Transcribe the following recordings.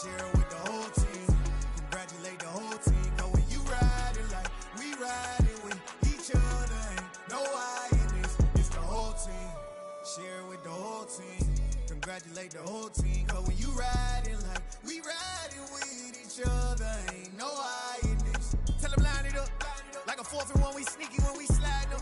share it with the whole team. Congratulate the whole team. Cause when you riding like we riding with each other, ain't no I in this. It's the whole team. Share it with the whole team. Congratulate the whole team. Cause when you riding like we riding with each other, ain't no I in this. Tell them line it up. Like a 4th and 1, we sneaky when we slide them.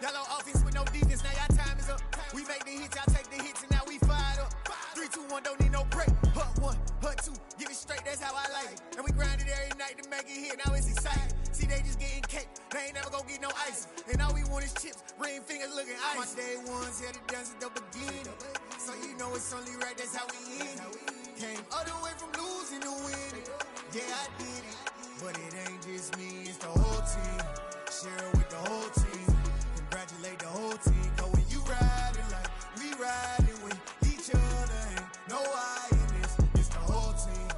Y'all on offense with no defense, now y'all time is up. We make the hits, y'all take the hits, and now we fired up. 3, 2, 1, don't need no break. Hut 1, hut 2, give it straight, that's how I like it. And we grind it every night to make it hit, now it's exciting. See, they just getting cake, they ain't never gonna get no ice. And all we want is chips, ring fingers looking ice. My day ones here to dance at the beginning. So you know it's only right, that's how we end it. Came all the way from losing to winning. Yeah, I did it. But it ain't just me, it's the whole team. Share it with the whole team. Congratulate the whole team. Cause when you riding like we riding with each other, ain't no I in this. It's the whole team.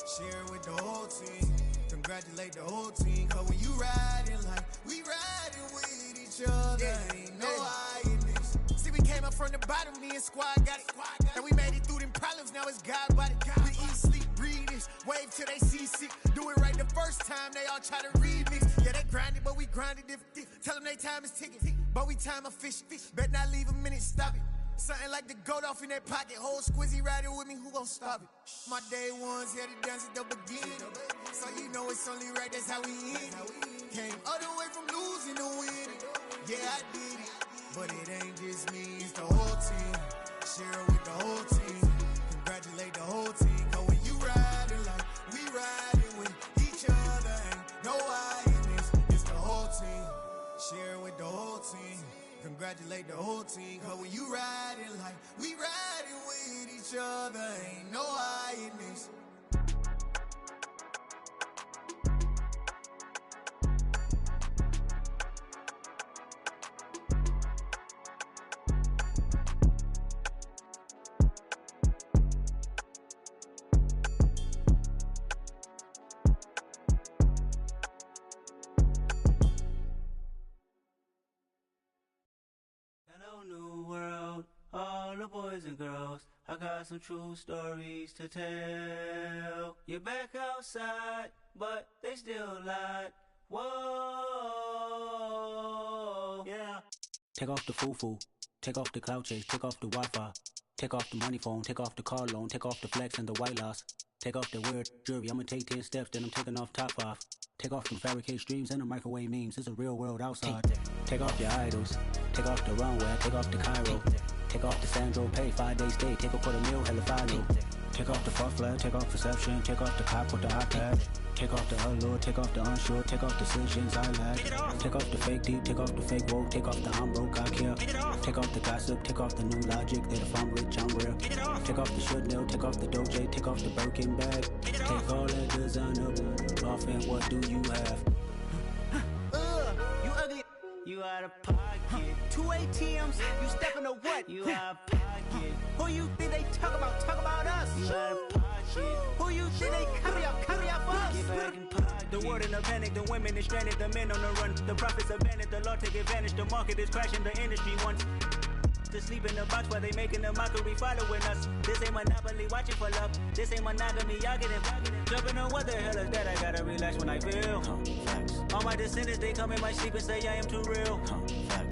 Share it with the whole team. Congratulate the whole team. Cause when you riding like we riding with each other, ain't no I in this. See, we came up from the bottom, me and squad got it. And we made it through them problems, now it's God body. We eat, sleep, breathe this, wave till they see sick. Do it right the first time, they all try to remix. Yeah, they grinded, but we grinded different. Tell them they time is ticking, but we time a fish. Bet not leave a minute, stop it. Something like the goat off in that pocket. Whole squizzy riding with me, who gon' stop it? My day ones here to dance at the beginning. So you know it's only right, that's how we end it. Came all the way from losing to winning. Yeah, I did it. But it ain't just me, it's the whole team. Share it with the whole team. Congratulate the whole team. Cause when you riding like we riding with each other, ain't no I in this. It's the whole team. Share it with the whole team. Congratulate the whole team. Cause when you riding like we riding with each other, ain't no I in this. New world, all the boys and girls, I got some true stories to tell. You're back outside, but they still lied. Whoa, yeah. Take off the foo-foo, take off the cloud chase, take off the Wi-Fi, take off the money phone, take off the car loan, take off the flex and the white loss, take off the weird jewelry. I'ma take 10 steps, then I'm taking off top 5. Take off them fabricated streams and the microwave memes. It's a real world outside. Take off your idols. Take off the runway. Take off the Cairo. Take off the Sandro Pay. 5-day stay. Take off for the meal. Hella final. Take off the fuck flag. Take off perception. Take off the cop with the iPad. Take off the allure. Take off the unsure. Take off decisions I lack. Take off the fake deep. Take off the fake woke. Take off the I'm broke. I care. Take off the gossip. Take off the new logic. That if I'm rich, I'm real. Take off the should know. Take off the doje. Take off the Birkin bag. Take all that designer off and what do you have? You ugly. You out of pocket. 2 ATMs. You stepping to what? You out of pocket. Who you think they talk about? Talk about us. You out of pocket. Who you think they carry up for us? Get back in pocket. The world in a panic. The women is stranded. The men on the run. The profits abandoned. The law take advantage. The market is crashing. The industry wants to sleep in the box while they making a mockery following us. This ain't monopoly watching for love. This ain't monogamy, y'all get it. Jumping on what the hell is that? I gotta relax when I feel. All my descendants, they come in my sleep and say I am too real.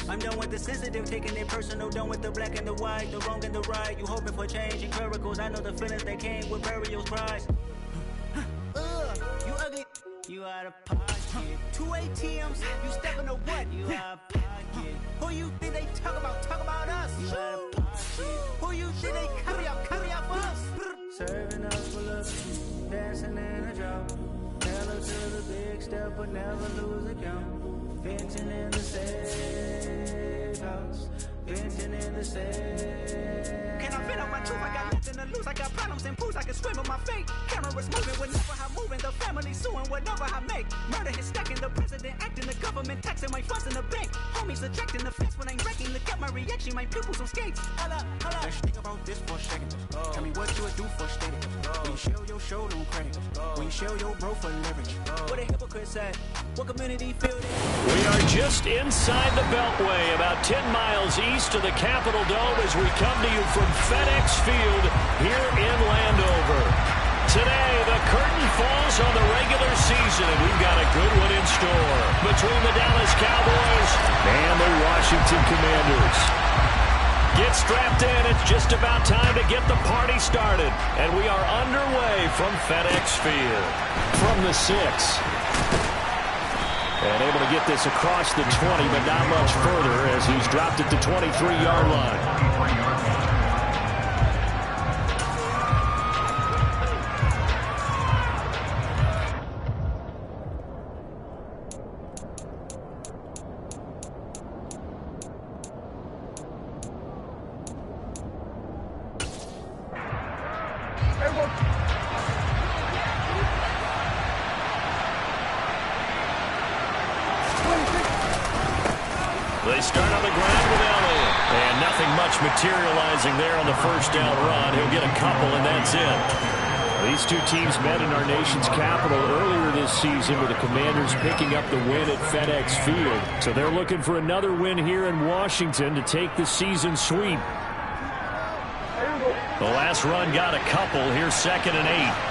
I'm done with the sensitive, taking it personal. Done with the black and the white, the wrong and the right. You hoping for change and miracles. I know the feelings that came with burial cries. You ugly. You out of pocket. 2 ATMs. You stepping to what? You out of pocket. Who you think they talk about? Talk about us. You out of pocket. Who you think they carry up for us? Serving us for love, dancing in a drop. Never to the big step, but never lose a count. Venting in the safe house. Venting in the safe. Can I fit up my truth? I got nothing to lose. I got problems and fools. I can swim with my fate. Cameras moving whenever I'm moving. The family suing whatever I make. Murder is stacking. The president acting. The government taxing my funds in the bank. Homies ejecting the fence when I'm wrecking. Look at my reaction. My pupils on skates. Holla, holla. Let's think about this for a second. Tell me what you would do for status. When you show your show, don't credit. When you show your bro for leverage. What a hypocrite said. What community feel this? We are just inside the Beltway, about 10 miles east of the Capitol Dome as we come to you from FedEx Field here in Landover. Today, falls on the regular season, and we've got a good one in store between the Dallas Cowboys and the Washington Commanders. Get strapped in. It's just about time to get the party started. And we are underway from FedEx Field. From the 6. And able to get this across the 20, but not much further as he's dropped at the 23-yard line. They start on the ground with Elliott. And nothing much materializing there on the first down run. He'll get a couple, and that's it. These two teams met in our nation's capital earlier this season with the Commanders picking up the win at FedEx Field. So they're looking for another win here in Washington to take the season sweep. The last run got a couple. Here's 2nd and 8.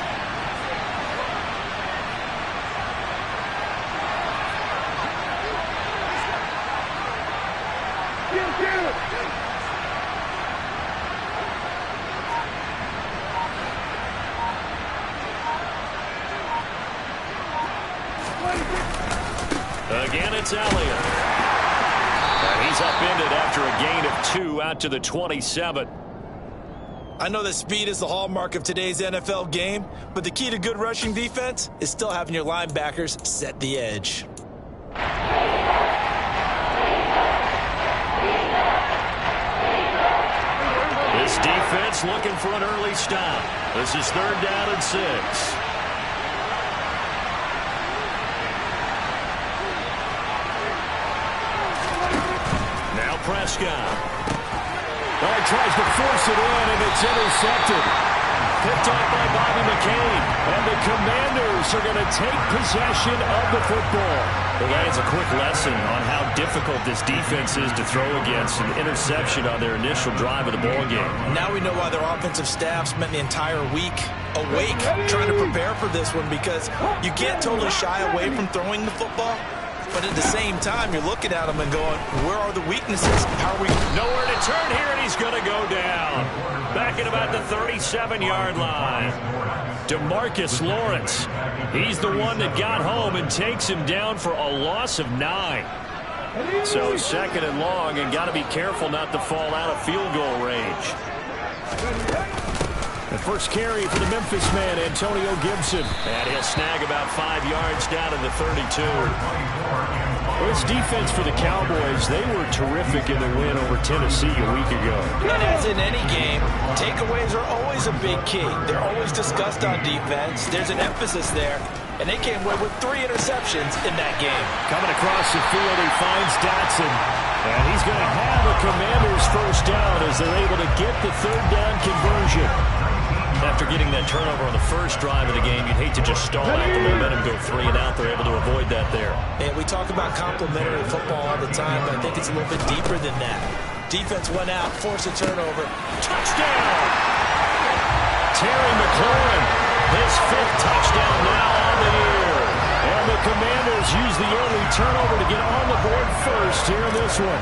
Again, it's Elliott. And he's upended after a gain of 2 out to the 27. I know that speed is the hallmark of today's NFL game, but the key to good rushing defense is still having your linebackers set the edge. This defense looking for an early stop. This is 3rd down and 6. Prescott. Oh, he tries to force it in, and it's intercepted. Picked off by Bobby McCain. And the Commanders are going to take possession of the football. Well, that is a quick lesson on how difficult this defense is to throw against. An interception on their initial drive of the ball game. Now we know why their offensive staff spent the entire week awake trying to prepare for this one, because you can't totally shy away from throwing the football. But at the same time, you're looking at him and going, where are the weaknesses? How are we? Nowhere to turn here, and he's going to go down. Back at about the 37-yard line. DeMarcus Lawrence. He's the one that got home and takes him down for a loss of 9. So 2nd and long, and got to be careful not to fall out of field goal range. The first carry for the Memphis man, Antonio Gibson. And he'll snag about 5 yards down in the 32. Well, this defense for the Cowboys, they were terrific in the win over Tennessee a week ago. And as in any game, takeaways are always a big key. They're always discussed on defense. There's an emphasis there. And they came away with 3 interceptions in that game. Coming across the field, he finds Dotson. And he's going to have a Commanders first down as they're able to get the 3rd down conversion. After getting that turnover on the first drive of the game, you'd hate to just stall out the momentum, go 3 and out. They're able to avoid that there. And we talk about complementary football all the time, but I think it's a little bit deeper than that. Defense went out, forced a turnover. Touchdown! Terry McLaurin, his 5th touchdown now on the year. And the Commanders use the early turnover to get on the board first here in this one.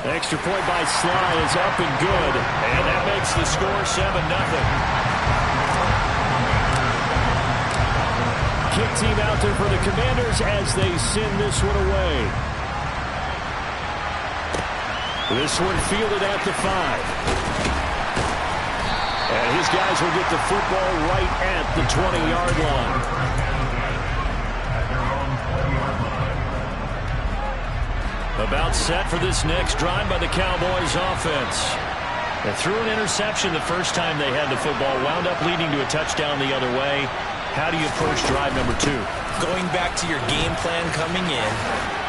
Extra point by Sly is up and good. And that makes the score 7-0. Kick team out there for the Commanders as they send this one away. This one fielded at the 5. And his guys will get the football right at the 20-yard line. About set for this next drive by the Cowboys offense. They threw an interception the first time they had the football, wound up leading to a touchdown the other way. How do you approach drive number 2? Going back to your game plan coming in,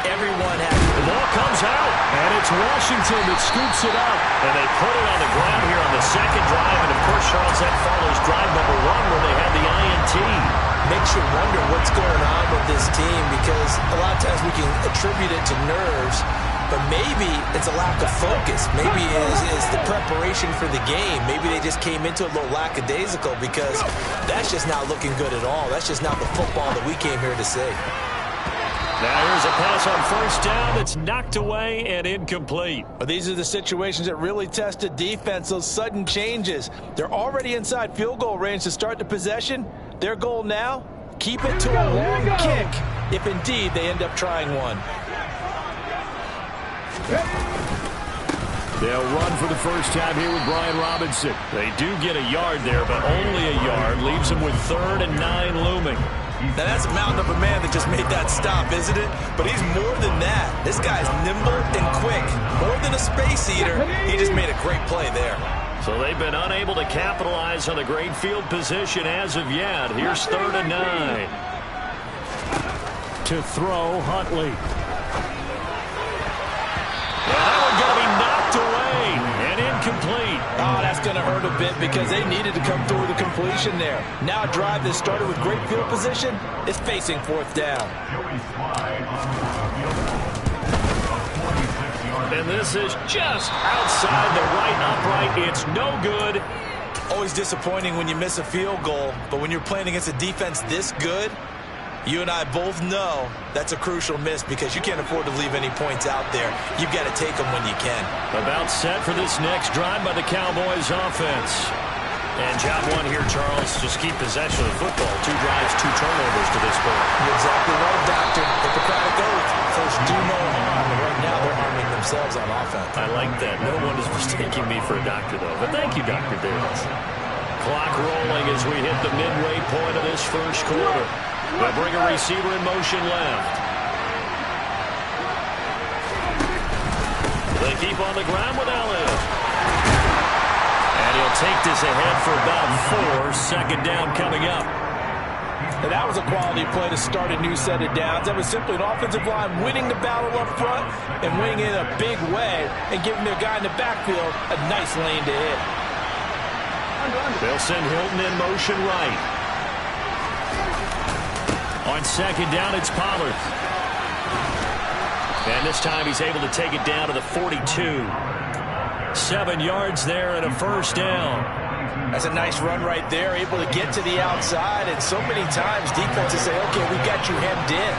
everyone has... The ball comes out, and it's Washington that scoops it up. And they put it on the ground here on the 2nd drive, and of course, Charles, that follows drive number 1 where they had the INT. Make should wonder what's going on with this team, because a lot of times we can attribute it to nerves, but maybe it's a lack of focus. Maybe it's the preparation for the game. Maybe they just came into it a little lackadaisical, because that's just not looking good at all. That's just not the football that we came here to see. Now here's a pass on first down that's knocked away and incomplete. Well, these are the situations that really test a defense, those sudden changes. They're already inside field goal range to start the possession. Their goal now, keep it to a long kick, if indeed they end up trying one. They'll run for the first time here with Brian Robinson. They do get a yard there, but only a yard. Leaves them with 3rd and 9 looming. Now that's a mountain of a man that just made that stop, isn't it? But he's more than that. This guy's nimble and quick. More than a space eater, he just made a great play there. So they've been unable to capitalize on a great field position as of yet. Here's 3rd and 9. To throw, Huntley. And that one's going to be knocked away and incomplete. Oh, that's going to hurt a bit, because they needed to come through with a completion there. Now a drive that started with great field position is facing 4th down. And this is just outside the right upright. It's no good. Always disappointing when you miss a field goal, but when you're playing against a defense this good, you and I both know that's a crucial miss, because you can't afford to leave any points out there. You've got to take them when you can. About set for this next drive by the Cowboys offense. And job one here, Charles, just keep possession of the football. 2 drives, 2 turnovers to this point. You're exactly right, Doctor. Hippocratic oath. First, do no harm. Right now, they're harming themselves on offense. I like that. No one is mistaking me for a doctor, though. But thank you, Dr. Davis. Clock rolling as we hit the midway point of this first quarter. They'll bring a receiver in motion left. They keep on the ground with Elliott. And he'll take this ahead for about 4. 2nd down coming up. And that was a quality play to start a new set of downs. That was simply an offensive line winning the battle up front and winning it in a big way and giving their guy in the backfield a nice lane to hit. They'll send Hilton in motion right. On 2nd down, it's Pollard. And this time he's able to take it down to the 42. 7 yards there and a 1st down. That's a nice run right there, able to get to the outside. And so many times defenses say, okay, we got you hemmed in.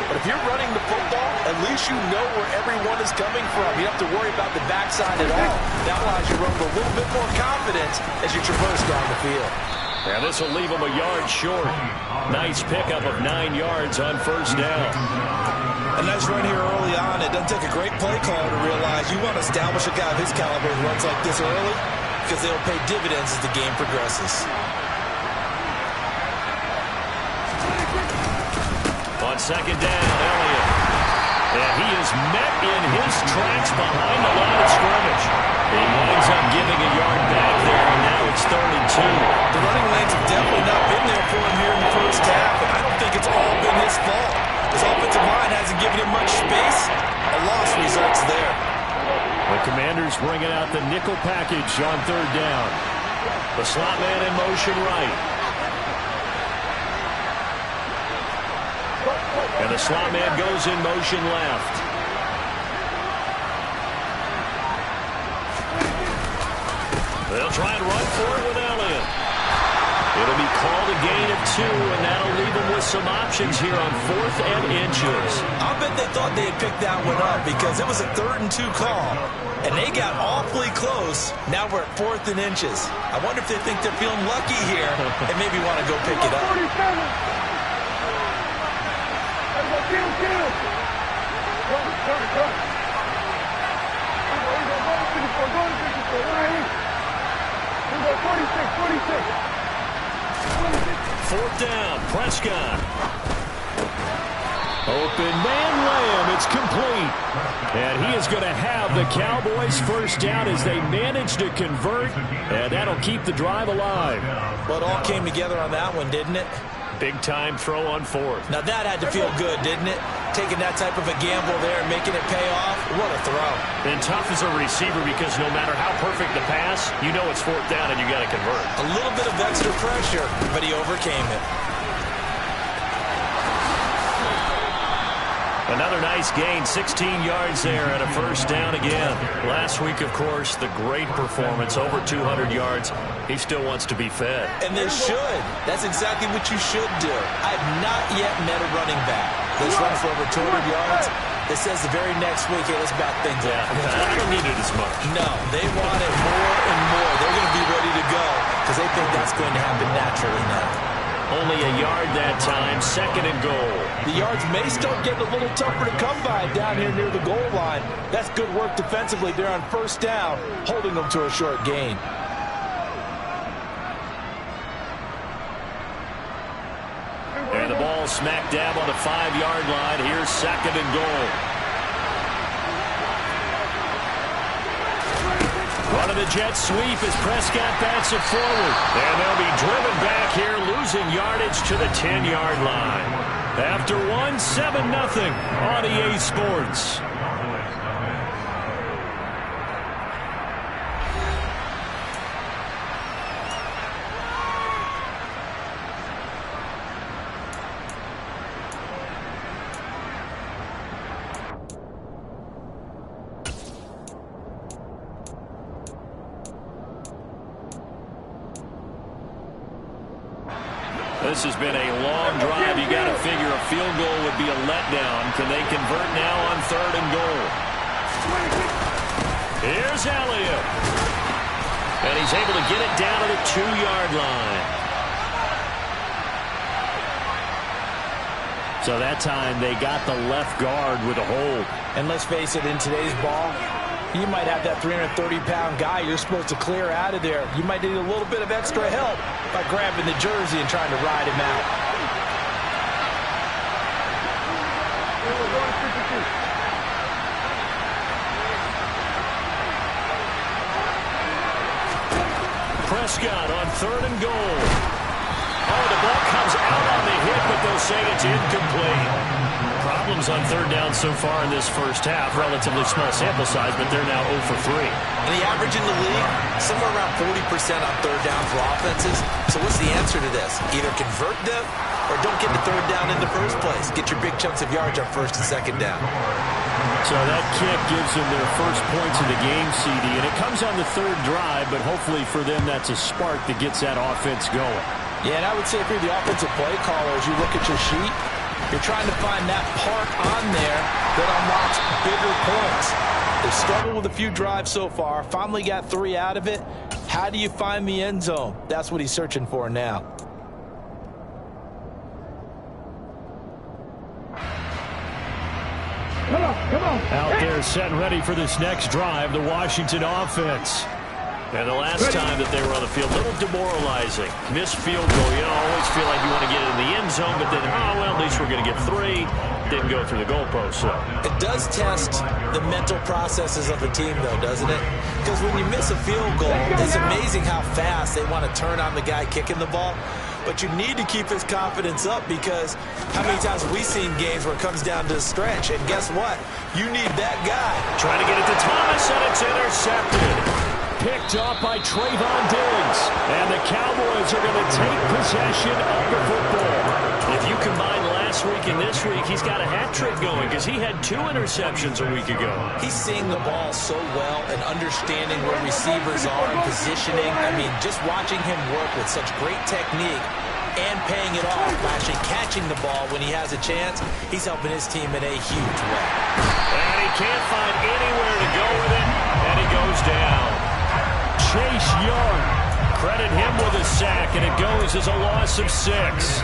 But if you're running the football, at least you know where everyone is coming from. You don't have to worry about the backside at all. That allows you to run with a little bit more confidence as you traverse down the field. And this will leave him a yard short. Nice pickup of 9 yards on 1st down. A nice run here early on. It doesn't take a great play caller to realize you want to establish a guy of his caliber who runs like this early, because they'll pay dividends as the game progresses. On 2nd down, Elliott. And he is met in his tracks behind the line of scrimmage. He winds up giving a yard back there, and now it's 3rd and 2. The running lanes have definitely not been there for him here in the first half, and I don't think it's all been his fault. His offensive line hasn't given him much space. A loss results there. The Commanders bringing out the nickel package on 3rd down. The slot man in motion right. And the slot man goes in motion left. They'll try and run for it with Elliott. It'll be called a gain of 2, and that'll leave them with some options here on 4th and inches. I'll bet they thought they had picked that one up, because it was a 3rd and 2 call, and they got awfully close. Now we're at 4th and inches. I wonder if they think they're feeling lucky here and maybe want to go pick it up. Fourth down, Prescott. Open man Lamb, it's complete. And he is going to have the Cowboys first down as they manage to convert, and that'll keep the drive alive. Well, it all came together on that one, didn't it? Big time throw on 4th. Now that had to feel good, didn't it? Taking that type of a gamble there and making it pay off. What a throw. And tough as a receiver, because no matter how perfect the pass, you know it's 4th down and you got to convert. A little bit of extra pressure, but he overcame it. Another nice gain, 16 yards there and a first down again. Last week, of course, the great performance, over 200 yards. He still wants to be fed. And they should. That's exactly what you should do. I've not yet met a running back that's run for over 200 yards that says the very next week, hey, let's back things up. I don't need it as much. No, they want it more and more. They're going to be ready to go because they think that's going to happen naturally now. Only a yard that time, 2nd and goal. The yards may start getting a little tougher to come by down here near the goal line. That's good work defensively there on first down, holding them to a short gain. And the ball smack dab on the 5-yard line. Here's 2nd and goal. Running the jet sweep as Prescott bats it forward. And they'll be driven back here, losing yardage to the 10-yard line. After 7-0 on EA Sports. This has been a long drive. You got to figure a field goal would be a letdown. Can they convert now on 3rd and goal? Here's Elliott. And he's able to get it down to the 2-yard line. So that time they got the left guard with a hold. And let's face it, in today's ball, you might have that 330-pound guy you're supposed to clear out of there. You might need a little bit of extra help by grabbing the jersey and trying to ride him out. Prescott on 3rd and goal. Oh, the ball comes out on the hit, but they'll say it's incomplete. Problems on 3rd down so far in this first half. Relatively small sample size, but they're now 0 for 3. And the average in the league, somewhere around 40% on 3rd down for offenses. So what's the answer to this? Either convert them or don't get the 3rd down in the first place. Get your big chunks of yards on 1st and 2nd down. So that kick gives them their first points of the game, CD, and it comes on the 3rd drive, but hopefully for them that's a spark that gets that offense going. Yeah, and I would say if you're the offensive play caller, as you look at your sheet, you're trying to find that part on there that unlocks bigger points. They've struggled with a few drives so far, finally got 3 out of it. How do you find the end zone? That's what he's searching for now. Come on. Out there set and ready for this next drive, the Washington offense. And the last time that they were on the field, a little demoralizing. Missed field goal. You always feel like you want to get it in the end zone, but then, well, at least we're going to get 3. Didn't go through the goalpost, so. It does test the mental processes of the team, though, doesn't it? Because when you miss a field goal, it's amazing how fast they want to turn on the guy kicking the ball. But you need to keep his confidence up because how many times have we seen games where it comes down to a stretch? And guess what? You need that guy. Trying to get it to Thomas, and it's intercepted. Picked off by Trayvon Diggs. And the Cowboys are going to take possession of the football. If you combine last week and this week, he's got a hat trick going because he had 2 interceptions a week ago. He's seeing the ball so well and understanding where receivers are and positioning. I mean, just watching him work with such great technique and paying it off by actually catching the ball when he has a chance, he's helping his team in a huge way. And he can't find anywhere to go with it, and he goes down. Chase Young, credit him with a sack, and it goes as a loss of 6.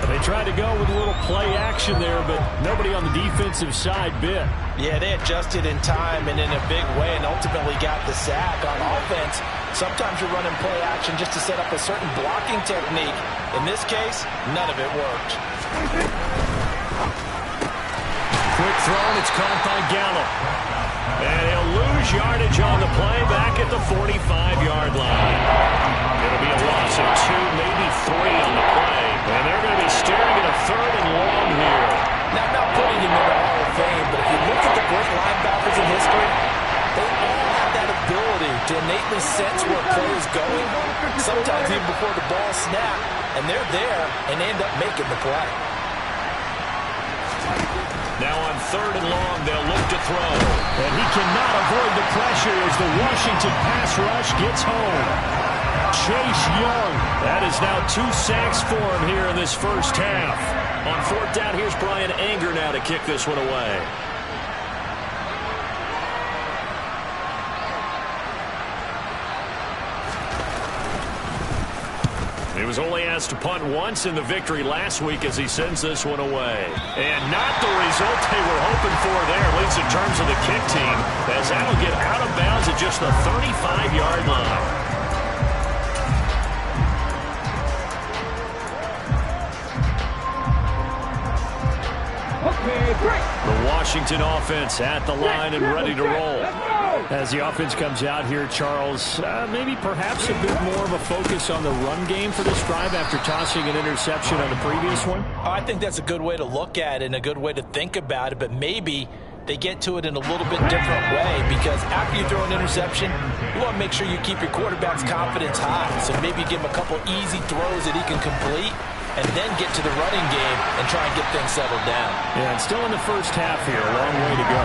They tried to go with a little play action there, but nobody on the defensive side bit. Yeah, they adjusted in time and in a big way and ultimately got the sack. On offense, sometimes you're running play action just to set up a certain blocking technique. In this case, none of it worked. Quick throw, and it's caught by Gallup. And he'll lose yardage on the play back at the 45-yard line. It'll be a loss of 2, maybe 3 on the play. And they're going to be staring at a 3rd and long here. Now, I'm not putting him in the Hall of Fame, but if you look at the great linebackers in history, they all have that ability to innately sense where a play is going, sometimes even before the ball snaps, and they're there and end up making the play. Now on 3rd and long, they'll look to throw. And he cannot avoid the pressure as the Washington pass rush gets home. Chase Young. That is now 2 sacks for him here in this first half. On 4th down, here's Brian Anger now to kick this one away. He was only asked to punt once in the victory last week as he sends this one away. And not the result they were hoping for there, at least in terms of the kick team, as that will get out of bounds at just the 35-yard line. The Washington offense at the line and ready to roll. As the offense comes out here, Charles, maybe perhaps a bit more of a focus on the run game for this drive after tossing an interception on the previous one? I think that's a good way to look at it and a good way to think about it, but maybe they get to it in a little bit different way, because after you throw an interception, you want to make sure you keep your quarterback's confidence high. So maybe give him a couple easy throws that he can complete, and then get to the running game and try and get things settled down. Yeah, and still in the first half here, a long way to go.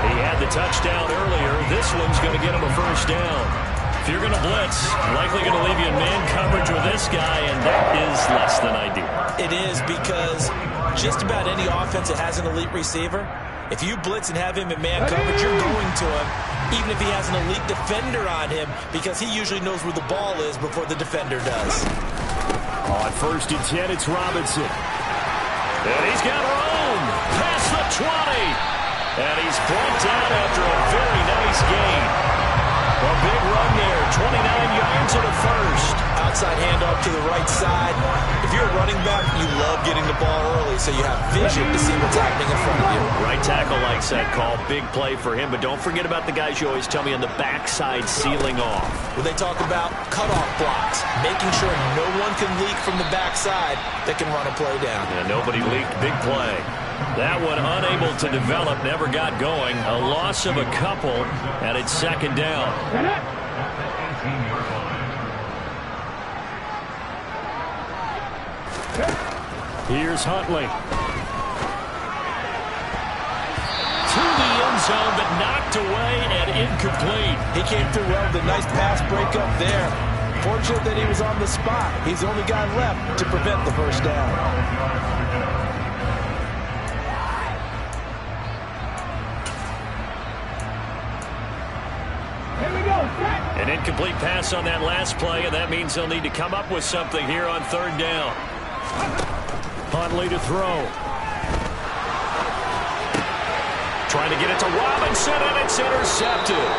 He had the touchdown earlier. This one's going to get him a first down. If you're going to blitz, likely going to leave you in man coverage with this guy, and that is less than ideal. It is, because just about any offense that has an elite receiver, if you blitz and have him in man coverage, you're going to him, even if he has an elite defender on him, because he usually knows where the ball is before the defender does. On 1st and 10, it's Robinson. And he's got room past the 20. And he's brought down after a very nice gain. A big run there, 29 yards and a first. Outside handoff to the right side. If you're a running back, you love getting the ball early so you have vision to see what's happening in front of you. Right tackle likes that call. Big play for him. But don't forget about the guys you always tell me on the backside sealing off. When they talk about cutoff blocks, making sure no one can leak from the backside that can run a play down. Yeah, nobody leaked. Big play. That one unable to develop, never got going. A loss of a couple, and it's 2nd down. Here's Huntley. To the end zone, but knocked away and incomplete. He came through well with a nice pass breakup there. Fortunate that he was on the spot. He's the only guy left to prevent the first down. An incomplete pass on that last play, and that means they'll need to come up with something here on 3rd down. Huntley to throw. Trying to get it to Robinson, and it's intercepted.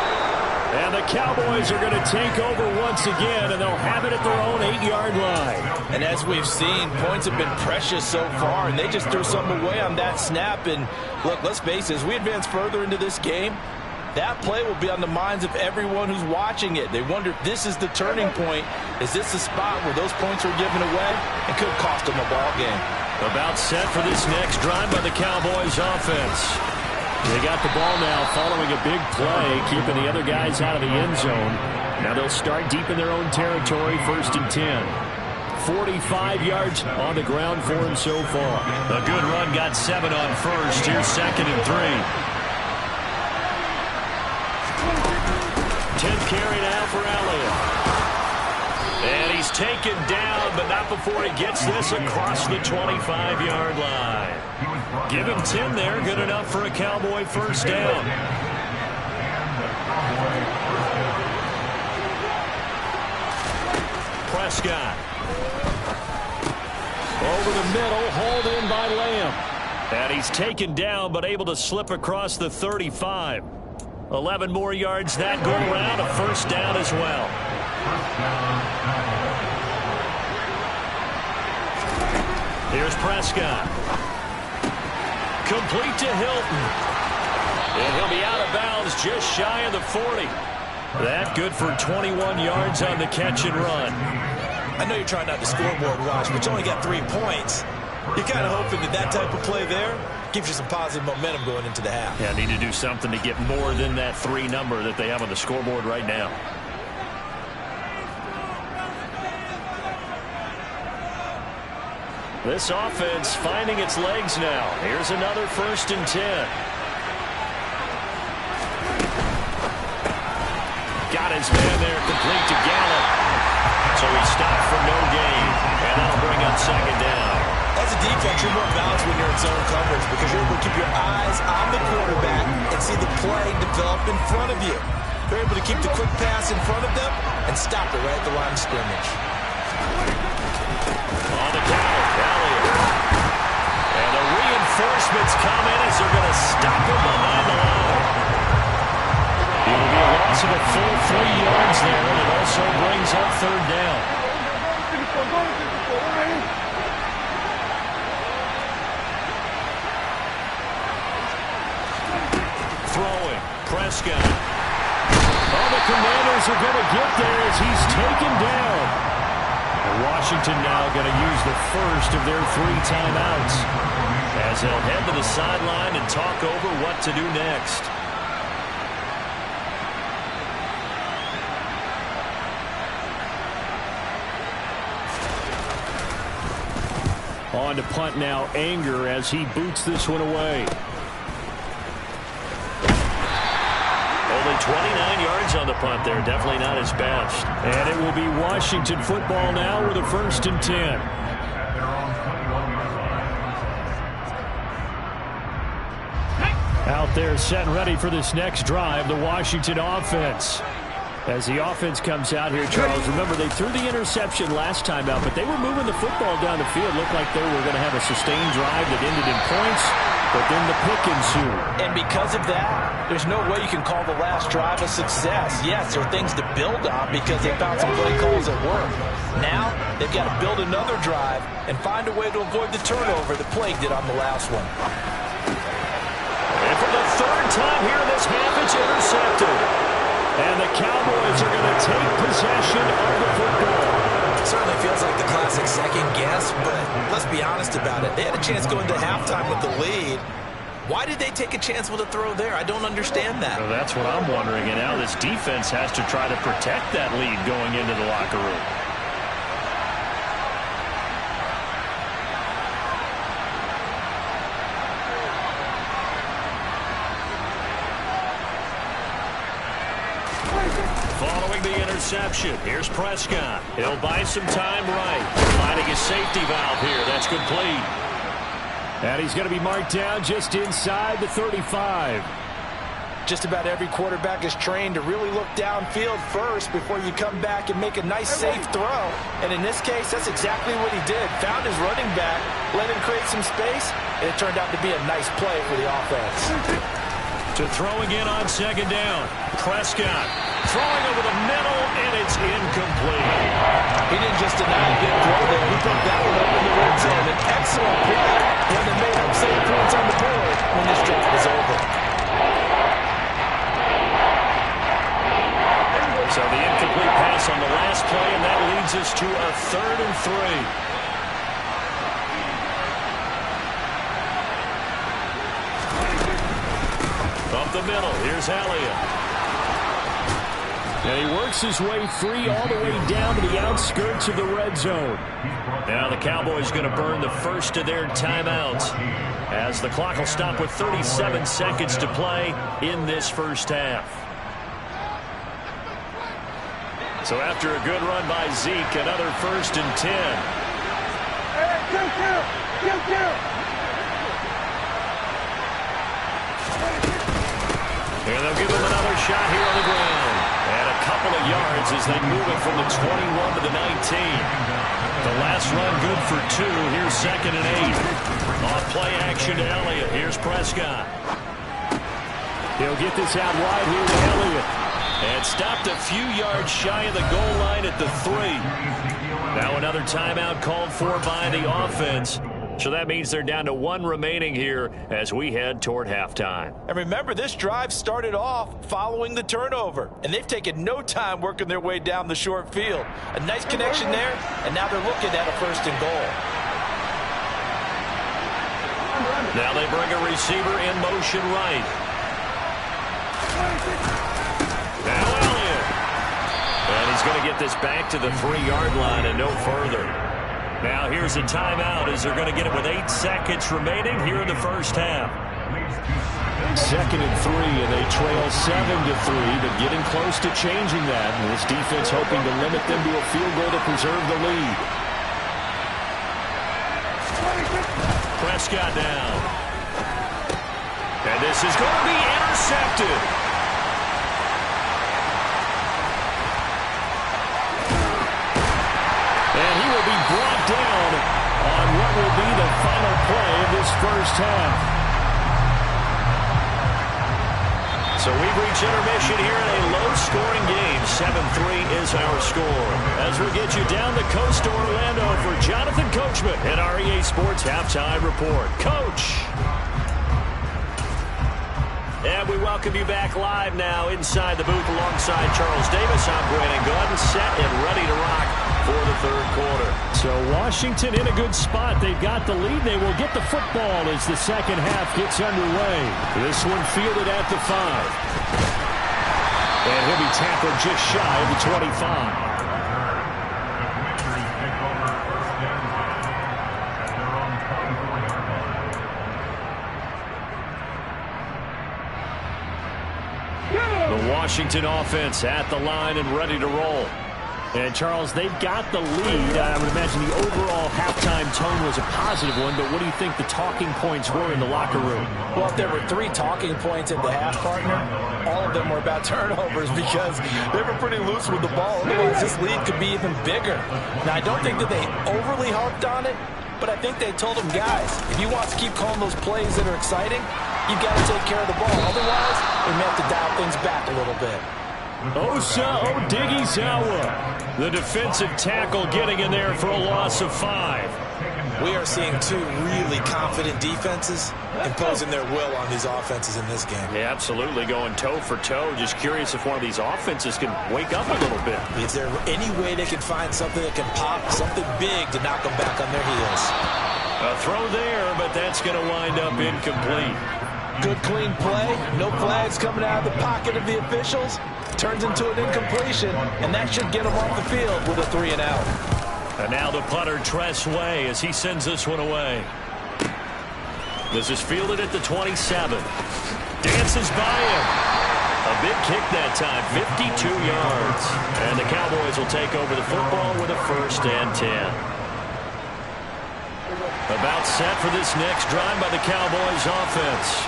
And the Cowboys are going to take over once again, and they'll have it at their own 8-yard line. And as we've seen, points have been precious so far, and they just threw something away on that snap. And look, let's face it, as we advance further into this game, that play will be on the minds of everyone who's watching it. They wonder if this is the turning point. Is this the spot where those points are given away? It could cost them a ball game. About set for this next drive by the Cowboys offense. They got the ball now following a big play, keeping the other guys out of the end zone. Now they'll start deep in their own territory, 1st and 10. 45 yards on the ground for him so far. A good run, got 7 on 1st. Here's 2nd and 3. 10th carry now for Elliott. And he's taken down, but not before he gets this across the 25-yard line. Give him 10 there, good enough for a Cowboy first down. Prescott. Over the middle, hauled in by Lamb. And he's taken down, but able to slip across the 35. 11 more yards that go around, a first down as well. Here's Prescott. Complete to Hilton. And he'll be out of bounds just shy of the 40. That good for 21 yards on the catch and run. I know you're trying not to scoreboard watch, but you only got 3 points. You're kind of hoping that that type of play there gives you some positive momentum going into the half. Yeah, need to do something to get more than that 3 number that they have on the scoreboard right now. This offense finding its legs now. Here's another 1st and 10. Got his man there, complete to Gallup. So he stopped for no gain, and that'll bring up 2nd down. As a defense, you're more balanced when you're in zone coverage because you're able to keep your eyes on the quarterback and see the play develop in front of you. They're able to keep the quick pass in front of them and stop it right at the line of scrimmage. On the counter, Elliott. And the reinforcements come in as they're going to stop him behind the line. It'll be a loss of a full 3 yards there, and it also brings up 3rd down. Throwing, Prescott. Oh, the Commanders are going to get there as he's taken down. And Washington now going to use the first of their 3 timeouts as they'll head to the sideline and talk over what to do next. On to punt now, Anger as he boots this one away. Only 29 yards on the punt there. Definitely not his best. And it will be Washington football now with a 1st and 10. Out there set and ready for this next drive, the Washington offense. As the offense comes out here, Charles, remember they threw the interception last time out, but they were moving the football down the field. Looked like they were going to have a sustained drive that ended in points, but then the pick ensued. And because of that, there's no way you can call the last drive a success. Yes, there are things to build on because they found some play calls that work. Now, they've got to build another drive and find a way to avoid the turnover that plagued it on the last one. And for the 3rd time here in this half, it's intercepted. And the Cowboys are going to take possession of the football. It certainly feels like the classic second guess, but let's be honest about it. They had a chance going to halftime with the lead. Why did they take a chance with a throw there? I don't understand that. Well, that's what I'm wondering. And now this defense has to try to protect that lead going into the locker room. Following the interception, here's Prescott. He'll buy some time right. Finding his safety valve here. That's complete. And he's going to be marked down just inside the 35. Just about every quarterback is trained to really look downfield first before you come back and make a nice, safe throw. And in this case, that's exactly what he did. Found his running back, let him create some space, and it turned out to be a nice play for the offense. To throw again on 2nd down. Prescott throwing over the middle, and it's incomplete. He didn't just deny a big throw there. He put that one up in the red zone. An excellent play. One that made up 7 points on the board when this drive was over. So the incomplete pass on the last play, and that leads us to a 3rd and 3. Up the middle, here's Elliott. And he works his way free all the way down to the outskirts of the red zone. Now the Cowboys going to burn the first of their timeouts as the clock will stop with 37 seconds to play in this first half. So after a good run by Zeke, another 1st and 10. And they'll give him another shot here on the ground. And a couple of yards as they move it from the 21 to the 19. The last run good for 2. Here's 2nd and 8. Off play action to Elliott. Here's Prescott. He'll get this out wide here to Elliott. And stopped a few yards shy of the goal line at the 3. Now another timeout called for by the offense. So that means they're down to 1 remaining here as we head toward halftime. And remember, this drive started off following the turnover, and they've taken no time working their way down the short field. A nice connection there, and now they're looking at a 1st and goal. Now they bring a receiver in motion right. Now Elliott. And he's going to get this back to the 3-yard line and no further. Now here's a timeout as they're going to get it with 8 seconds remaining here in the first half. 2nd and 3, and they trail 7-3, but getting close to changing that. And this defense hoping to limit them to a field goal to preserve the lead. Prescott down. And this is going to be intercepted. And he will be brought down on what will be the final play of this first half. So we've reached intermission here in a low-scoring game. 7-3 is our score. As we get you down the coast to Orlando for Jonathan Coachman and our EA Sports Halftime Report. Coach! And we welcome you back live now inside the booth alongside Charles Davis. I'm Brandon Gordon, set and ready to rock for the third quarter. So Washington in a good spot. They've got the lead. They will get the football as the second half gets underway. This one fielded at the 5. And he'll be tackled just shy of the 25. The Washington offense at the line and ready to roll. And, Charles, they've got the lead. I would imagine the overall halftime tone was a positive one, but what do you think the talking points were in the locker room? Well, if there were 3 talking points at the half, partner, all of them were about turnovers because they were pretty loose with the ball. Otherwise, this lead could be even bigger. Now, I don't think that they overly harped on it, but I think they told them, guys, if you want to keep calling those plays that are exciting, you've got to take care of the ball. Otherwise, we may have to dial things back a little bit. Osa Odighizuwa, the defensive tackle, getting in there for a loss of 5. We are seeing 2 really confident defenses imposing their will on these offenses in this game. Yeah, absolutely, going toe for toe. Just curious if one of these offenses can wake up a little bit. Is there any way they can find something that can pop, something big to knock them back on their heels? A throw there, but that's going to wind up incomplete. Good, clean play. No flags coming out of the pocket of the officials. Turns into an incompletion, and that should get him off the field with a 3 and out. And now the punter, Tress Way, as he sends this one away. This is fielded at the 27. Dances by him. A big kick that time, 52 yards. And the Cowboys will take over the football with a 1st and 10. About set for this next drive by the Cowboys offense.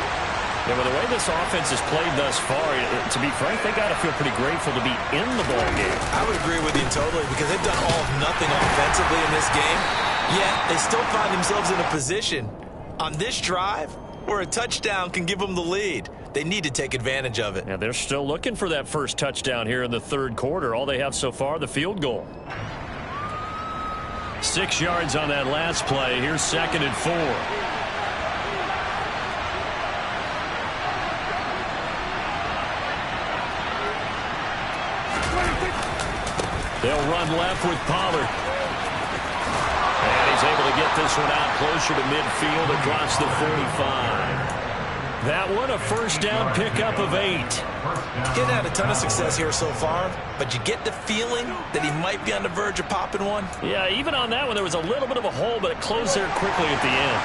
Yeah, with the way this offense has played thus far, to be frank, they got to feel pretty grateful to be in the ball game. I would agree with you totally because they've done all of nothing offensively in this game, yet they still find themselves in a position on this drive where a touchdown can give them the lead. They need to take advantage of it. Yeah, they're still looking for that first touchdown here in the third quarter. All they have so far, the field goal. 6 yards on that last play. Here's 2nd and 4. They'll run left with Pollard. And he's able to get this one out closer to midfield across the 45. That one, a first down pickup of 8. Getting had a ton of success here so far, but you get the feeling that he might be on the verge of popping one. Yeah, even on that one, there was a little bit of a hole, but it closed there quickly at the end.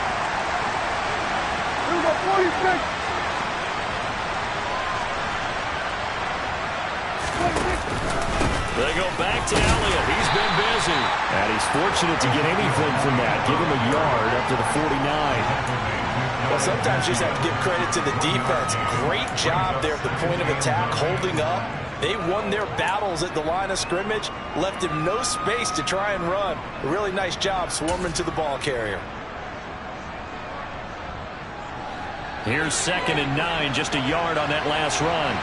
They go back to Elliott. He's been busy. And he's fortunate to get anything from that. Give him a yard up to the 49. Well, sometimes you just have to give credit to the defense. Great job there at the point of attack, holding up. They won their battles at the line of scrimmage, left him no space to try and run. A really nice job swarming to the ball carrier. Here's 2nd and 9, just a yard on that last run.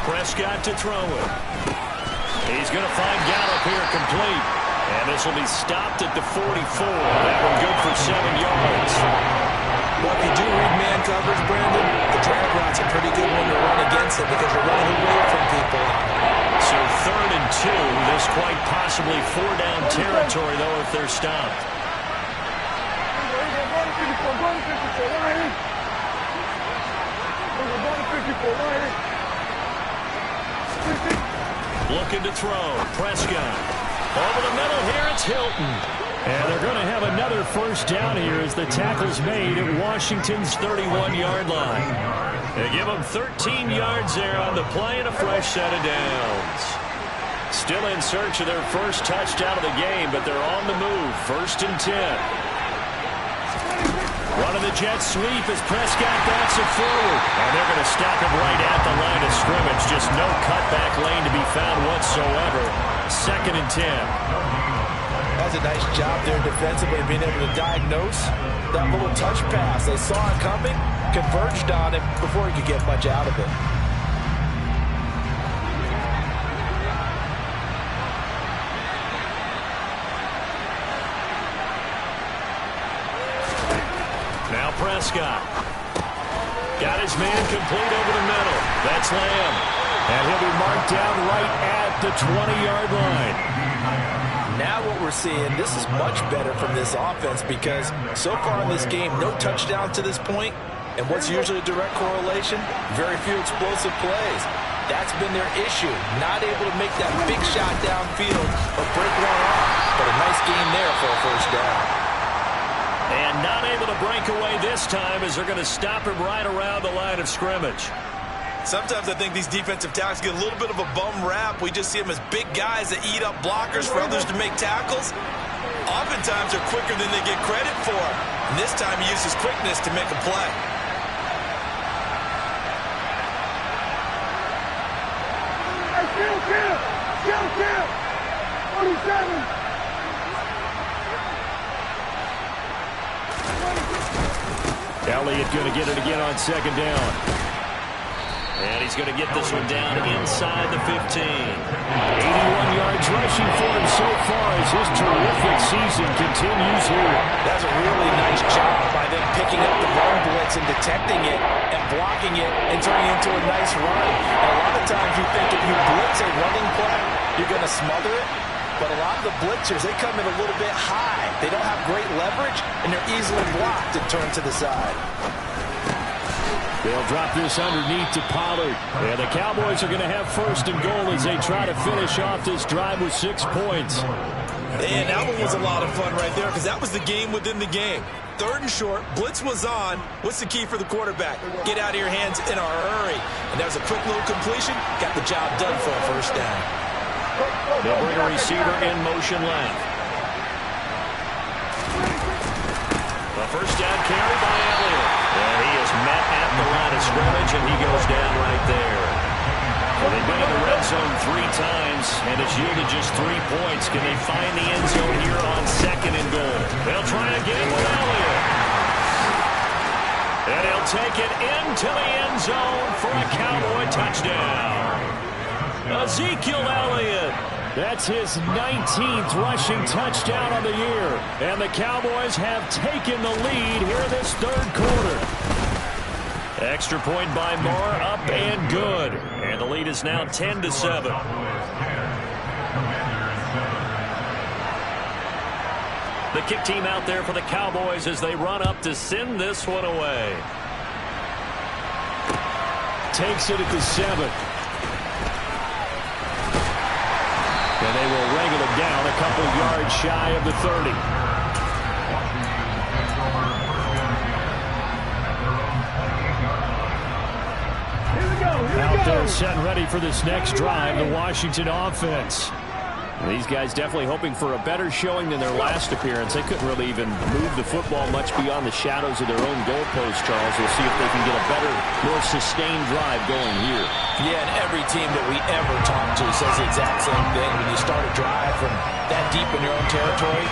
Prescott to throw it. He's going to find Gallup here complete. And this will be stopped at the 44. That one good for 7 yards. Well, if you do read man coverage, Brandon, the drag route's a pretty good one to run against it because you're running away from people. So 3rd and 2. This quite possibly 4-down territory, though, if they're stopped. Looking to throw. Prescott. Over the middle here, it's Hilton. And they're going to have another first down here as the tackle's made at Washington's 31-yard line. They give them 13 yards there on the play and a fresh set of downs. Still in search of their first touchdown of the game, but they're on the move. 1st and 10. Running the jet sweep as Prescott backs it forward. And they're going to stop him right at the line of scrimmage. Just no cutback lane to be found whatsoever. 2nd and 10. That's a nice job there defensively, being able to diagnose that little touch pass. They saw it coming, converged on it before he could get much out of it. Now Prescott. Got his man complete over the middle. That's Lamb. And he'll be marked down right at the 20-yard line. Now what we're seeing, this is much better from this offense because so far in this game, no touchdowns to this point. And what's usually a direct correlation? Very few explosive plays. That's been their issue. Not able to make that big shot downfield or break one off. But a nice game there for a first down. And not able to break away this time as they're going to stop him right around the line of scrimmage. Sometimes I think these defensive tackles get a little bit of a bum rap. We just see them as big guys that eat up blockers for others to make tackles. Oftentimes they're quicker than they get credit for. And this time he uses quickness to make a play. Kill! 47! Elliott going to get it again on 2nd down. And he's going to get this one down inside the 15. 81 yards rushing for him so far as his terrific season continues here. That's a really nice job by them picking up the run blitz and detecting it and blocking it and turning it into a nice run. And a lot of times you think if you blitz a running play, you're going to smother it. But a lot of the blitzers, they come in a little bit high. They don't have great leverage, and they're easily blocked and turned to the side. They'll drop this underneath to Pollard. And the Cowboys are going to have 1st and goal as they try to finish off this drive with 6 points. And that one was a lot of fun right there because that was the game within the game. 3rd and short, blitz was on. What's the key for the quarterback? Get out of your hands in a hurry. And that was a quick little completion. Got the job done for a first down. They'll bring a receiver in motion left. The first down carry by Elliott. And he is met at the line of scrimmage, and he goes down right there. Well, they've been in the red zone 3 times, and it's yielded just 3 points. Can they find the end zone here on 2nd and goal? They'll try again with Elliott. And he'll take it into the end zone for a Cowboy touchdown. Ezekiel Elliott. That's his 19th rushing touchdown of the year. And the Cowboys have taken the lead here in this 3rd quarter. Extra point by Moore, up and good. And the lead is now 10-7. The kick team out there for the Cowboys as they run up to send this one away. Takes it at the 7. And they will wrangle him down a couple yards shy of the 30. Out there set and ready for this next drive, the Washington offense. These guys definitely hoping for a better showing than their last appearance. They couldn't really even move the football much beyond the shadows of their own goalpost, Charles. We'll see if they can get a better, more sustained drive going here. Yeah, and every team that we ever talk to says the exact same thing. When you start a drive from that deep in your own territory,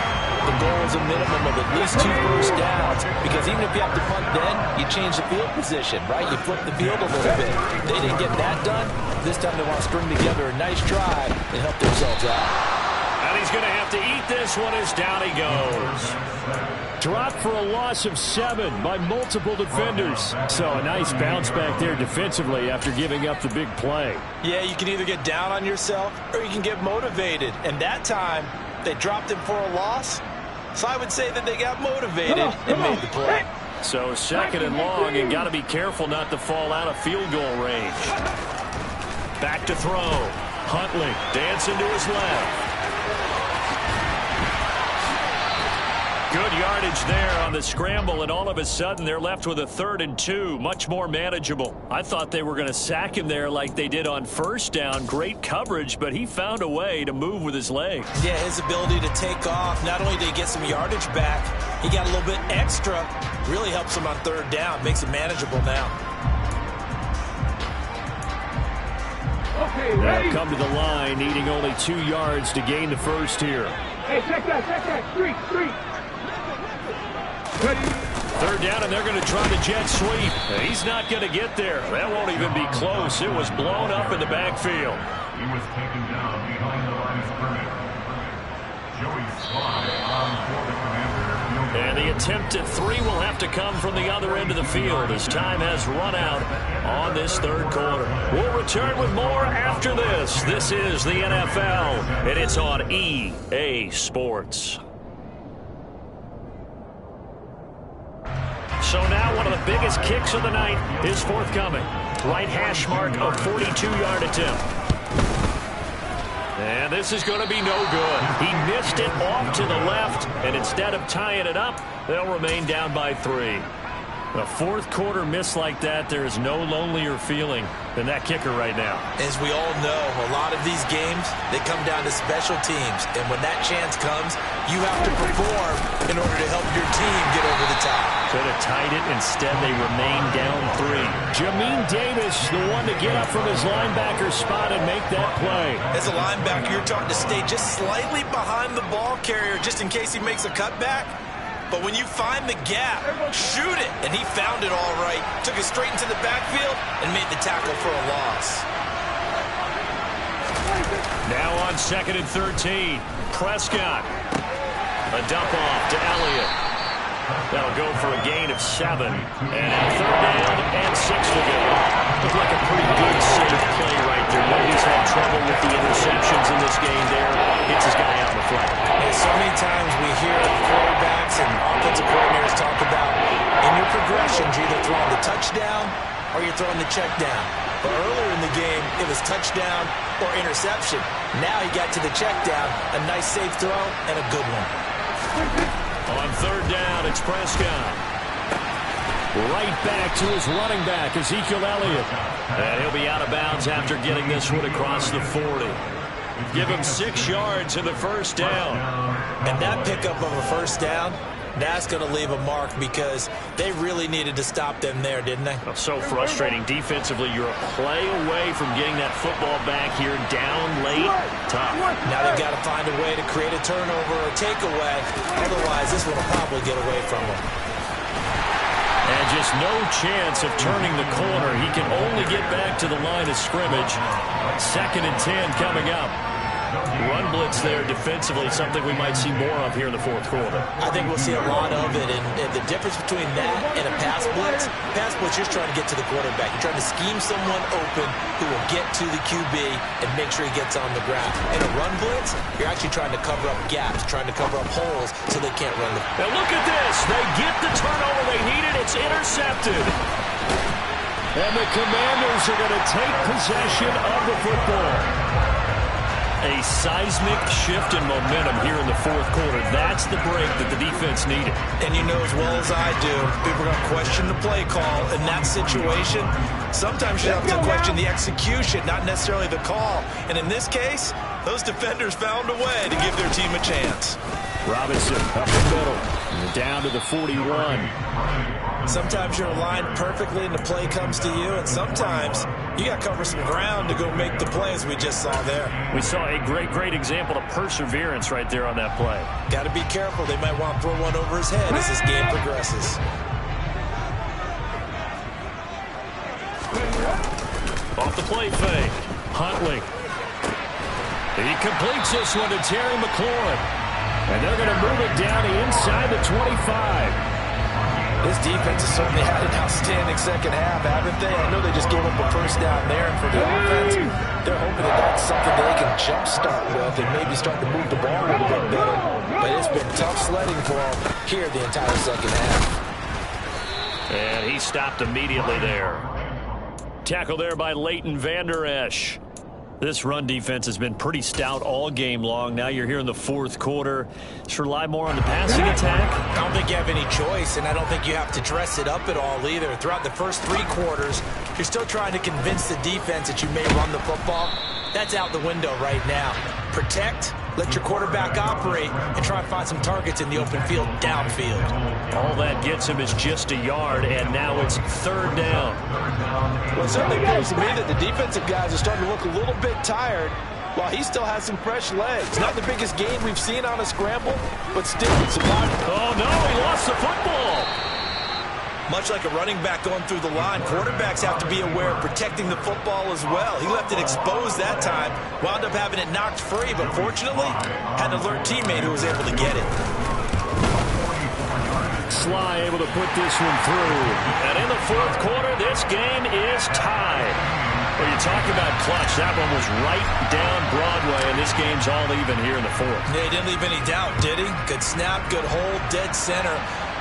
the goal is a minimum of at least 2 first downs. Because even if you have to punt then, you change the field position, right? You flip the field a little bit. They didn't get that done. This time they want to string together a nice drive and help themselves out. And he's going to have to eat this one as down he goes. Dropped for a loss of 7 by multiple defenders. So a nice bounce back there defensively after giving up the big play. Yeah, you can either get down on yourself or you can get motivated. And that time, they dropped him for a loss. So I would say that they got motivated and made the play. So 2nd and long, and got to be careful not to fall out of field goal range. Back to throw. Huntley dancing to his left. Good yardage there on the scramble, and all of a sudden they're left with a 3rd and 2, much more manageable. I thought they were going to sack him there like they did on first down. Great coverage, but he found a way to move with his legs. Yeah, his ability to take off, not only did he get some yardage back, he got a little bit extra. Really helps him on 3rd down, makes it manageable now. Okay, they'll come to the line, needing only 2 yards to gain the first here. Hey, check that, street. 3rd down, and they're going to try the jet sweep. He's not going to get there. That won't even be close. It was blown up in the backfield. He was taken down behind the line of scrimmage. Joey Sly on for the Commanders. And the attempt at 3 will have to come from the other end of the field as time has run out on this 3rd quarter. We'll return with more after this. This is the NFL, and it's on EA Sports. So now one of the biggest kicks of the night is forthcoming. Right hash mark of 42-yard attempt. And this is going to be no good. He missed it off to the left, and instead of tying it up, they'll remain down by 3. A 4th quarter miss like that, there is no lonelier feeling than that kicker right now. As we all know, a lot of these games, they come down to special teams. And when that chance comes, you have to perform in order to help your team get over the top. Could have tied it. Instead, they remain down 3. Jamin Davis, the one to get up from his linebacker spot and make that play. As a linebacker, you're taught to stay just slightly behind the ball carrier just in case he makes a cutback. But when you find the gap, shoot it. And he found it all right. Took it straight into the backfield and made the tackle for a loss. Now on 2nd and 13. Prescott. A dump off to Elliott. That'll go for a gain of 7. And 3rd down and 6 to go. Looked like a pretty good safe play right there. Nobody's had trouble with the interceptions in this game there. Gets his guy out in the flat. And so many times we hear quarterbacks and offensive coordinators talk about in your progressions, you're either throwing the touchdown or you're throwing the check down. But earlier in the game, it was touchdown or interception. Now he got to the check down, a nice safe throw and a good one. On 3rd down, it's Prescott. Right back to his running back, Ezekiel Elliott. And he'll be out of bounds after getting this one across the 40. Give him 6 yards in the first down. And that pickup of a first down, that's going to leave a mark because they really needed to stop them there, didn't they? So frustrating. Defensively, you're a play away from getting that football back here down late. Tough. Now they've got to find a way to create a turnover or takeaway. Otherwise, this one will probably get away from them. And just no chance of turning the corner. He can only get back to the line of scrimmage. 2nd and 10 coming up. Run blitz there defensively, something we might see more of here in the 4th quarter. I think we'll see a lot of it, and the difference between that and a pass blitz, you're trying to get to the quarterback. You're trying to scheme someone open who will get to the QB and make sure he gets on the ground. In a run blitz, you're actually trying to cover up gaps, trying to cover up holes so they can't run the... Now look at this. They get the turnover they needed. It's intercepted. And the Commanders are going to take possession of the football. A seismic shift in momentum here in the 4th quarter. That's the break that the defense needed. And you know as well as I do, people are going to question the play call in that situation. Sometimes you have to question the execution, not necessarily the call. And in this case, those defenders found a way to give their team a chance. Robinson up the middle. Down to the 41. Sometimes you're aligned perfectly and the play comes to you, and sometimes you got to cover some ground to go make the play, as we just saw there. We saw a great example of perseverance right there on that play. Got to be careful. They might want to throw one over his head as this game progresses. Off the play fake. Huntley. He completes this one to Terry McLaurin. And they're going to move it down inside the 25. This defense has certainly had an outstanding second half, haven't they? I know they just gave up a first down there, and for the offense, they're hoping that that's something they can jumpstart with and maybe start to move the ball a little bit better. But it's been tough sledding for them here the entire second half. And he stopped immediately there. Tackle there by Leighton Vander Esch. This run defense has been pretty stout all game long. Now you're here in the fourth quarter. Just rely more on the passing attack? I don't think you have any choice, and I don't think you have to dress it up at all either. Throughout the first 3 quarters, you're still trying to convince the defense that you may run the football. That's out the window right now. Protect, let your quarterback operate, and try and find some targets in the open field downfield. All that gets him is just a yard, and now it's 3rd down. Well, it certainly appears to me that the defensive guys are starting to look a little bit tired while he still has some fresh legs. Not the biggest gain we've seen on a scramble, but still surviving. Oh, no, he lost the football. Much like a running back going through the line, quarterbacks have to be aware of protecting the football as well. He left it exposed that time, wound up having it knocked free, but fortunately, had an alert teammate who was able to get it. Sly able to put this one through. And in the fourth quarter, this game is tied. Well, you talk about clutch. That one was right down Broadway, and this game's all even here in the fourth. Yeah, he didn't leave any doubt, did he? Good snap, good hold, dead center.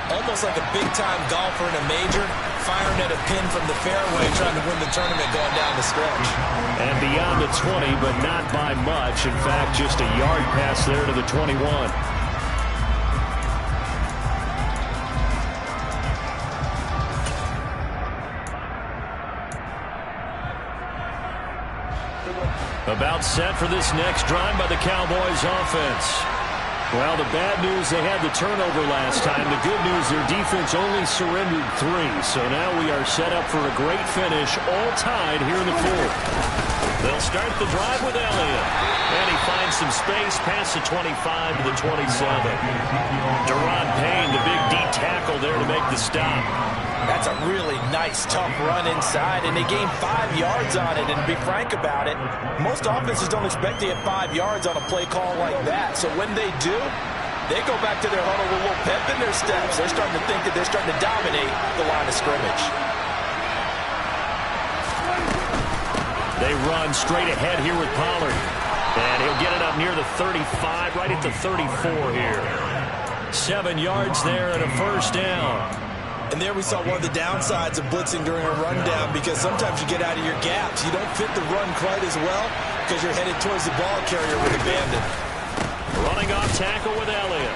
Almost like a big-time golfer in a major, firing at a pin from the fairway, trying to win the tournament going down the stretch. And beyond the 20, but not by much. In fact, just a yard pass there to the 21. About set for this next drive by the Cowboys offense. Well, the bad news, they had the turnover last time. The good news, their defense only surrendered 3. So now we are set up for a great finish, all tied here in the fourth. They'll start the drive with Elliott. And he finds some space past the 25 to the 27. Deron Payne, the big D tackle there to make the stop. That's a really nice, tough run inside, and they gained 5 yards on it. And to be frank about it, most offenses don't expect to get 5 yards on a play call like that. So when they do, they go back to their huddle with a little pep in their steps. They're starting to think that they're starting to dominate the line of scrimmage. They run straight ahead here with Pollard. And he'll get it up near the 35, right at the 34 here. 7 yards there and a first down. And there we saw one of the downsides of blitzing during a rundown, because sometimes you get out of your gaps. You don't fit the run quite as well because you're headed towards the ball carrier with abandon. Running off tackle with Elliott.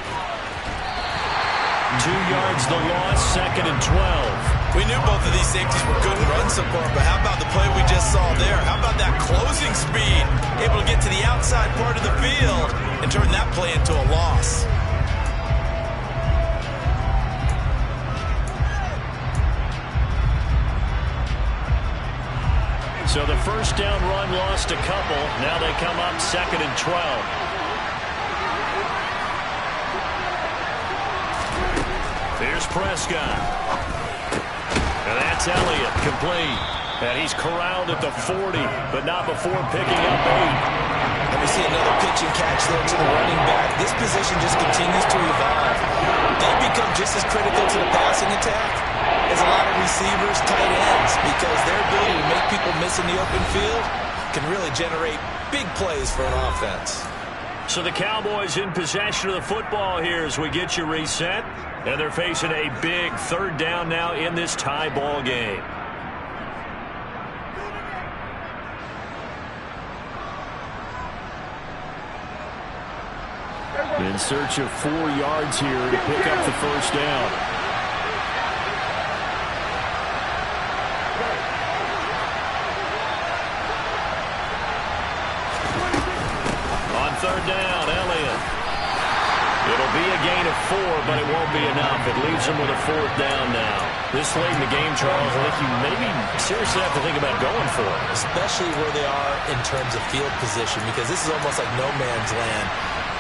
2 yards the loss, 2nd and 12. We knew both of these safeties were good run support, but how about the play we just saw there? How about that closing speed? Able to get to the outside part of the field and turn that play into a loss. So the first down run lost a couple. Now they come up 2nd and 12. Here's Prescott. And that's Elliott, complete. And he's corralled at the 40, but not before picking up 8. And we see another pitch and catch there to the running back. This position just continues to evolve. They become just as critical to the passing attack as a lot of receivers, tight ends, because their ability to make people miss in the open field can really generate big plays for an offense. So the Cowboys in possession of the football here as we get you reset. And they're facing a big 3rd down now in this tie ball game. In search of 4 yards here to pick up the first down. On 3rd down, Elliott. It'll be a gain of 4, but it won't be enough. It leaves them with a 4th down now. This late in the game, Charles, I think you maybe seriously have to think about going for it. Especially where they are in terms of field position, because this is almost like no man's land.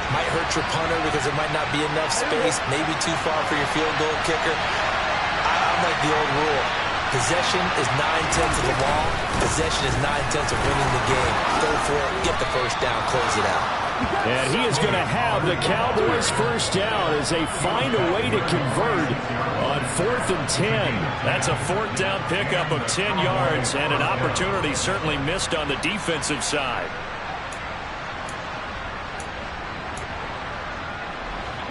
Might hurt your punter because there might not be enough space, maybe too far for your field goal kicker. I'm like the old rule. Possession is 9/10 of the law. Possession is 9/10 of winning the game. Go for it, get the first down, close it out. And he is going to have the Cowboys first down as they find a way to convert on 4th and 10. That's a 4th down pickup of 10 yards and an opportunity certainly missed on the defensive side.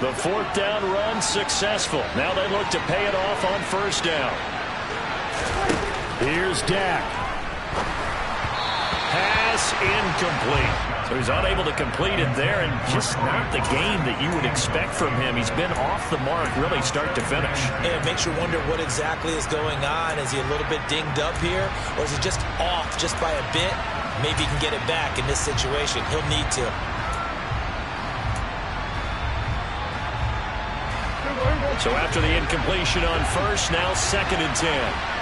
The 4th down run successful. Now they look to pay it off on first down. Here's Dak. Pass It's incomplete. So he's unable to complete it there, and just not the game that you would expect from him. He's been off the mark really start to finish. And it makes you wonder what exactly is going on. Is he a little bit dinged up here, or is he just off just by a bit? Maybe he can get it back in this situation. He'll need to. So after the incompletion on first, now 2nd and 10.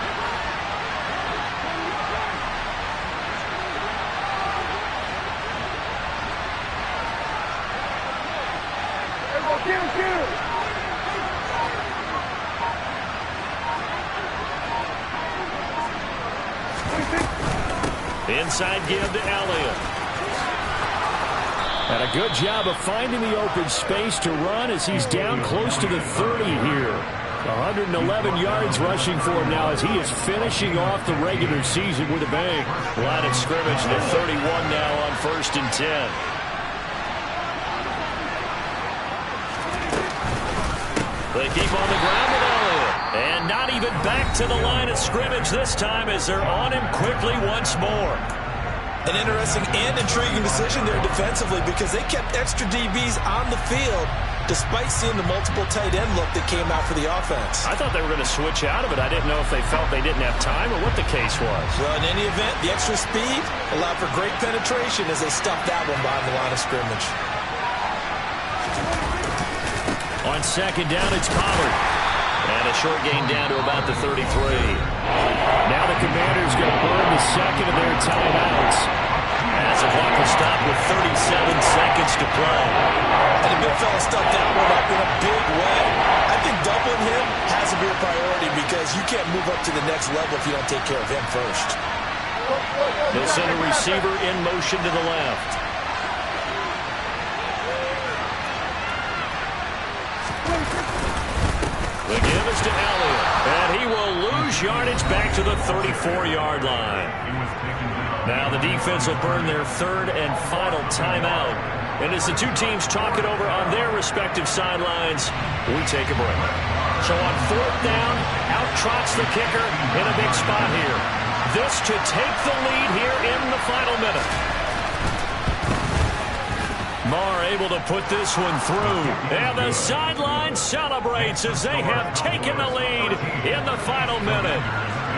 Inside give to Elliott. And a good job of finding the open space to run as he's down close to the 30 here. 111 yards rushing for him now as he is finishing off the regular season with a bang. Line of scrimmage to 31 now on 1st and 10. They keep on the ground with Elliott. And not even back to the line of scrimmage this time as they're on him quickly once more. An interesting and intriguing decision there defensively because they kept extra DBs on the field despite seeing the multiple tight end look that came out for the offense. I thought they were going to switch out of it. I didn't know if they felt they didn't have time or what the case was. Well, in any event, the extra speed allowed for great penetration as they stuffed that one behind the line of scrimmage. On 2nd down, it's Pollard. And a short gain down to about the 33. Now the Commanders going to burn the 2nd of their timeouts as the clock will stop with 37 seconds to play. And the big fella stuffed that one up in a big way. I think doubling him has to be a priority because you can't move up to the next level if you don't take care of him first. They'll send a receiver in motion to the left. The give is to Elliott, and he will lose yardage back to the 34-yard line. Now the defense will burn their 3rd and final timeout. And as the two teams talk it over on their respective sidelines, we take a break. So on 4th down, out trots the kicker in a big spot here. This to take the lead here in the final minute. Marr able to put this one through. And the sideline celebrates as they have taken the lead in the final minute.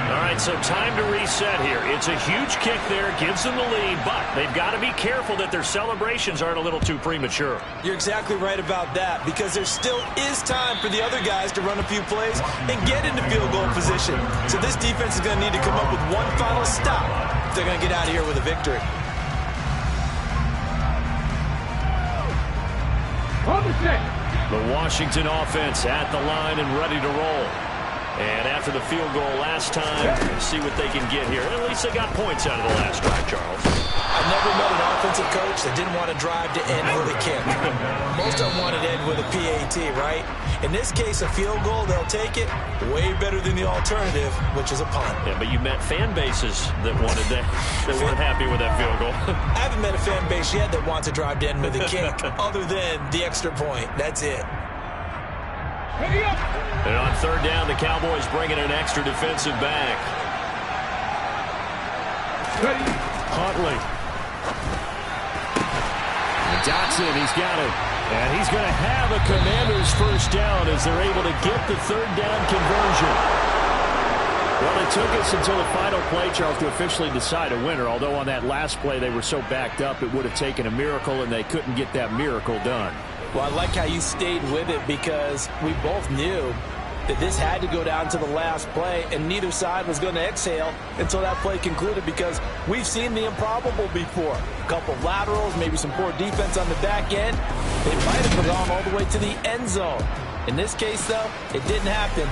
All right, so time to reset here. It's a huge kick there, gives them the lead, but they've got to be careful that their celebrations aren't a little too premature. You're exactly right about that because there still is time for the other guys to run a few plays and get into field goal position. So this defense is going to need to come up with one final stop if they're going to get out of here with a victory. The Washington offense at the line and ready to roll. And after the field goal last time, see what they can get here. At least they got points out of the last drive, Charles. I've never met an offensive coach that didn't want to drive to end with a kick. Most of them wanted to end with a PAT, right? In this case, a field goal, they'll take it. Way better than the alternative, which is a punt. Yeah, but you met fan bases that wanted that, that weren't happy with that field goal. I haven't met a fan base yet that wants to drive to end with a kick, other than the extra point. That's it. And on 3rd down, the Cowboys bringing an extra defensive back. Huntley. And Dotson, he's got it. And he's going to have a Commanders first down as they're able to get the 3rd down conversion. Well, it took us until the final play, Charles, to officially decide a winner. Although on that last play they were so backed up it would have taken a miracle, and they couldn't get that miracle done. Well, I like how you stayed with it because we both knew that this had to go down to the last play, and neither side was going to exhale until that play concluded because we've seen the improbable before. A couple laterals, maybe some poor defense on the back end. They might have gone all the way to the end zone. In this case, though, it didn't happen.